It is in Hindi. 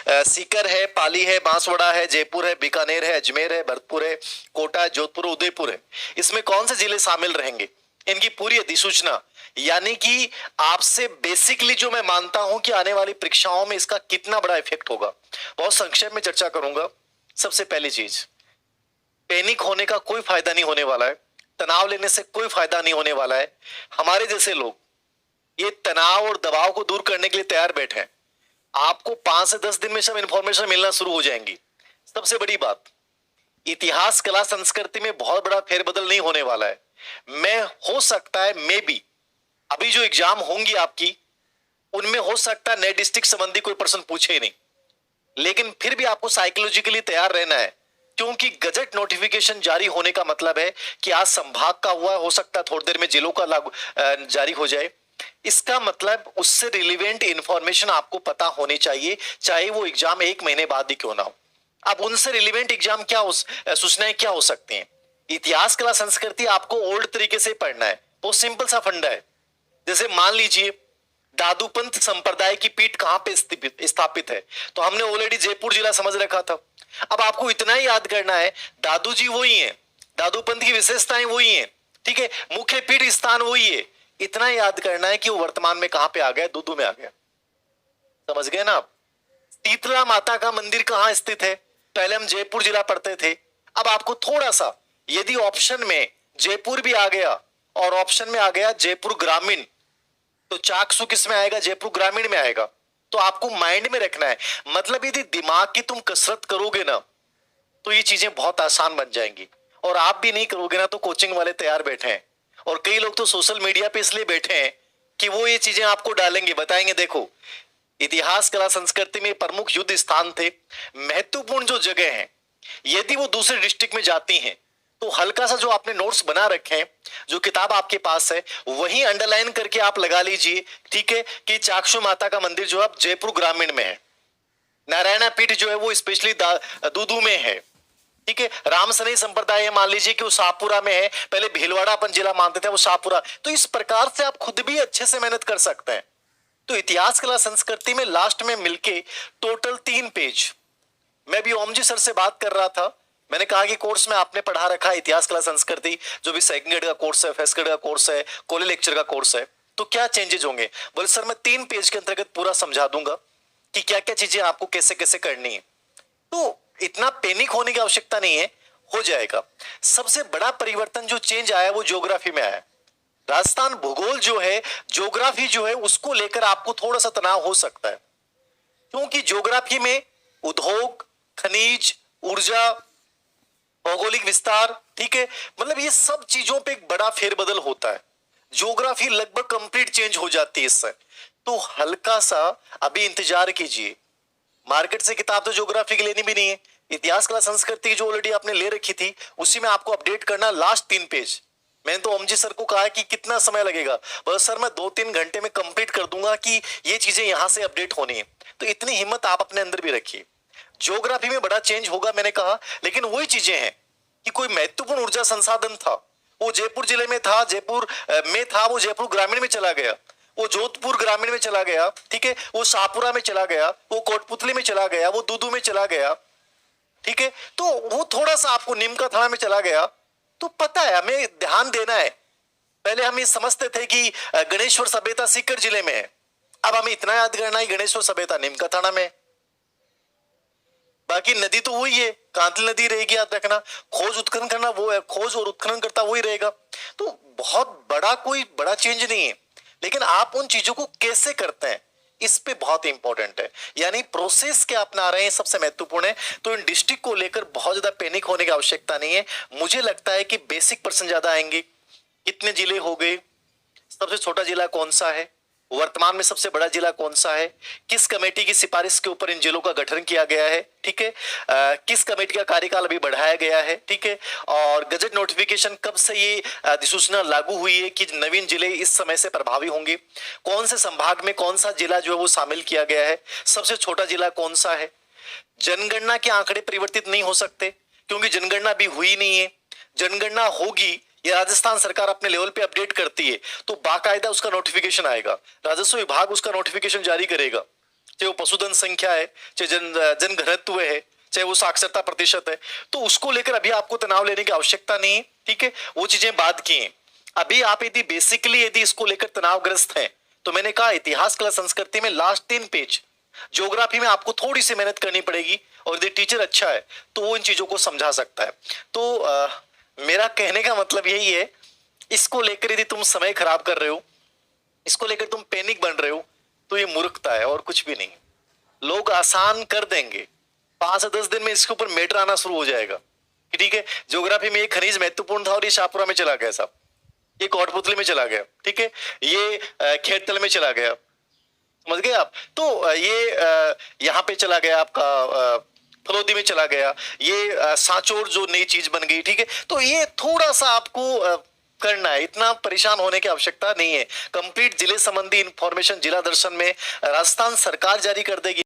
सीकर है, पाली है, बांसवाड़ा है, जयपुर है, बीकानेर है, अजमेर है, भरतपुर है, कोटा है, जोधपुर, उदयपुर है। इसमें कौन से जिले शामिल रहेंगे, इनकी पूरी अधिसूचना, यानी कि आपसे बेसिकली जो मैं मानता हूं कि आने वाली परीक्षाओं में इसका कितना बड़ा इफेक्ट होगा, बहुत संक्षेप में चर्चा करूंगा। सबसे पहली चीज, पैनिक होने का कोई फायदा नहीं होने वाला है, तनाव लेने से कोई फायदा नहीं होने वाला है। हमारे जैसे लोग ये तनाव और दबाव को दूर करने के लिए तैयार बैठे हैं। आपको 5 से 10 दिन में सब इंफॉर्मेशन मिलना शुरू हो जाएंगी। सबसे बड़ी बात, इतिहास, कला, संस्कृति में बहुत बड़ा फेरबदल नहीं होने वाला है। मैं हो सकता है मे बी अभी जो एग्जाम होंगी आपकी, उनमें हो सकता है नए डिस्ट्रिक्ट संबंधी कोई प्रश्न पूछे ही नहीं, लेकिन फिर भी आपको साइकोलॉजिकली तैयार रहना है, क्योंकि गजट नोटिफिकेशन जारी होने का मतलब है कि आज संभाग का हुआ, हो सकता है थोड़ी देर में जिलों का लागू जारी हो जाए। इसका मतलब उससे रिलेवेंट इंफॉर्मेशन आपको पता होनी चाहिए, चाहे वो एग्जाम 1 महीने बाद ही क्यों ना हो। अब उनसे रिलेवेंट एग्जाम क्या हो, सूचनाएं क्या हो सकती हैं। इतिहास, कला, संस्कृति आपको ओल्ड तरीके से पढ़ना है, बहुत सिंपल सा फंडा है। जैसे मान लीजिए दादूपंथ संप्रदाय की पीठ कहां पे स्थापित है, तो हमने ऑलरेडी जयपुर जिला समझ रखा था। अब आपको इतना ही याद करना है, दादू जी वही हैं, दादूपंथ की विशेषताएं वही हैं, ठीक है, मुख्य पीठ स्थान वही है। इतना याद करना है कि वो वर्तमान में कहां पे आ गया, दूदू में आ गया। समझ गए ना आप। शीतला माता का मंदिर कहां स्थित है, पहले हम जयपुर जिला पढ़ते थे। अब आपको थोड़ा सा, यदि ऑप्शन में जयपुर भी आ गया और ऑप्शन में आ गया जयपुर ग्रामीण, तो चाकसू किस में आएगा, जयपुर ग्रामीण में आएगा। तो आपको माइंड में रखना है, मतलब यदि दिमाग की तुम कसरत करोगे ना, तो ये चीजें बहुत आसान बन जाएंगी। और आप भी नहीं करोगे ना, तो कोचिंग वाले तैयार बैठे हैं, और कई लोग तो सोशल मीडिया पे इसलिए बैठे हैं कि वो ये चीजें आपको डालेंगे, बताएंगे देखो इतिहास, कला, संस्कृति में प्रमुख युद्ध स्थान थे, महत्वपूर्ण जो जगह हैं, यदि वो दूसरे डिस्ट्रिक्ट में जाती हैं, तो हल्का सा जो आपने नोट्स बना रखे हैं, जो किताब आपके पास है, वही अंडरलाइन करके आप लगा लीजिए, ठीक है, कि चाक्षु माता का मंदिर जो है जयपुर ग्रामीण में है, नारायणा पीठ जो है वो स्पेशली दूदू में है, ठीक है, रामसनई संप्रदाय है, मान लीजिए कि वो शाहपुरा में है, पहले भीलवाड़ा अपन जिला मानते थे, वो शाहपुरा। तो इस प्रकार से आप खुद भी अच्छे से मेहनत कर सकते हैं। तो इतिहास, कला, संस्कृति में लास्ट में मिलके टोटल 3 पेज। मैं भी ओम जी सर से बात कर रहा था, मैंने कहा कि कोर्स में आपने पढ़ा रखा है इतिहास, कला, संस्कृति, जो भी सेकंड ग्रेड का कोर्स है, फर्स्ट ग्रेड का कोर्स है, कॉलेज लेक्चर का कोर्स है, तो क्या चेंजेस होंगे। बोले सर मैं 3 पेज के अंतर्गत पूरा समझा दूंगा कि क्या क्या चीजें आपको कैसे कैसे करनी है। तो इतना पैनिक होने की आवश्यकता नहीं है, हो जाएगा। सबसे बड़ा परिवर्तन जो चेंज आया वो ज्योग्राफी में आया। राजस्थान भूगोल जो है, ज्योग्राफी जो है, उसको लेकर आपको थोड़ा सा तनाव हो सकता है, क्योंकि ज्योग्राफी में उद्योग, खनिज, ऊर्जा, भौगोलिक विस्तार, ठीक है, मतलब ये सब चीजों पे एक बड़ा फेरबदल होता है। ज्योग्राफी लगभग कंप्लीट चेंज हो जाती है इससे। तो हल्का सा अभी इंतजार कीजिए, मार्केट से किताब तो ज्योग्राफी की लेनी भी नहीं है, इतिहास, कला, संस्कृति जो ऑलरेडी आपने ले रखी थी उसी में आपको अपडेट करना लास्ट 3 पेज। मैंने तो ओमजी सर को कहा कि कितना समय लगेगा, बस सर मैं 2-3 घंटे में कंप्लीट कर दूंगा कि ये चीजें यहां से अपडेट होनी है। तो इतनी हिम्मत आप अपने अंदर भी रखिए। ज्योग्राफी में बड़ा चेंज होगा मैंने कहा, लेकिन वही चीजें हैं कि कोई महत्वपूर्ण ऊर्जा संसाधन था वो जयपुर जिले में था, जयपुर में था, वो जयपुर ग्रामीण में चला गया, वो जोधपुर ग्रामीण में चला गया, ठीक है, वो शाहपुरा में चला गया, वो कोटपुतली में चला गया, वो दूदू में चला गया, ठीक है, तो वो थोड़ा सा आपको नीमका थाना में चला गया। तो पता है हमें ध्यान देना है। पहले हम ये समझते थे कि गणेश्वर सभ्यता सीकर जिले में है, अब हमें इतना याद करना है गणेश्वर सभ्यता नीमका थाना में। बाकी नदी तो वही है, कांतली नदी रहेगी, याद रखना। खोज उत्खनन करना वो है, खोज और उत्खनन करता वही रहेगा। तो बहुत बड़ा कोई बड़ा चेंज नहीं है, लेकिन आप उन चीजों को कैसे करते हैं इस पे बहुत इंपॉर्टेंट है, यानी प्रोसेस क्या अपना रहे हैं सबसे महत्वपूर्ण है। तो इन डिस्ट्रिक्ट को लेकर बहुत ज्यादा पैनिक होने की आवश्यकता नहीं है। मुझे लगता है कि बेसिक पर्सन ज्यादा आएंगे। कितने जिले हो गए, सबसे छोटा जिला कौन सा है, वर्तमान में सबसे बड़ा जिला कौन सा है, किस कमेटी की सिफारिश के ऊपर इन जिलों का गठन किया गया है, ठीक है, किस कमेटी का कार्यकाल अभी बढ़ाया गया है, ठीक है, और गजट नोटिफिकेशन कब से ये अधिसूचना लागू हुई है कि नवीन जिले इस समय से प्रभावी होंगे, कौन से संभाग में कौन सा जिला जो है वो शामिल किया गया है, सबसे छोटा जिला कौन सा है। जनगणना के आंकड़े परिवर्तित नहीं हो सकते क्योंकि जनगणना अभी हुई नहीं है। जनगणना होगी, ये राजस्थान सरकार अपने लेवल पे अपडेट करती है, तो बाकायदा उसका नोटिफिकेशन आएगा, राजस्व विभाग उसका नोटिफिकेशन जारी करेगा, चाहे वो पशुधन संख्या है, चाहे जन घनत्व है, चाहे वो साक्षरता प्रतिशत है, तो उसको लेकर अभी आपको तनाव लेने की आवश्यकता नहीं है। ठीक है, वो चीजें बात की हैं। अभी आप यदि बेसिकली यदि इसको लेकर तनावग्रस्त हैं, तो मैंने कहा इतिहास, कला, संस्कृति में लास्ट 3 पेज, ज्योग्राफी में आपको थोड़ी सी मेहनत करनी पड़ेगी, और यदि टीचर अच्छा है तो वो इन चीजों को समझा सकता है। तो मेरा कहने का मतलब यही है, इसको लेकर यदि तुम समय खराब कर रहे हो, इसको लेकर तुम पैनिक बन रहे हो, तो ये मूर्खता है और कुछ भी नहीं। लोग आसान कर देंगे, 5 से 10 दिन में इसके ऊपर मेटर आना शुरू हो जाएगा। ठीक है, ज्योग्राफी में ये खनिज महत्वपूर्ण था और ये शाहपुरा में चला गया साहब, ये कोटपुतली में चला गया। ठीक है, ये खेततल में चला गया, समझ गए आप। तो ये यहाँ पे चला गया आपका, फलोदी में चला गया, ये सांचौर जो नई चीज बन गई। ठीक है, तो ये थोड़ा सा आपको करना है, इतना परेशान होने की आवश्यकता नहीं है। कंप्लीट जिले संबंधी इंफॉर्मेशन जिला दर्शन में राजस्थान सरकार जारी कर देगी।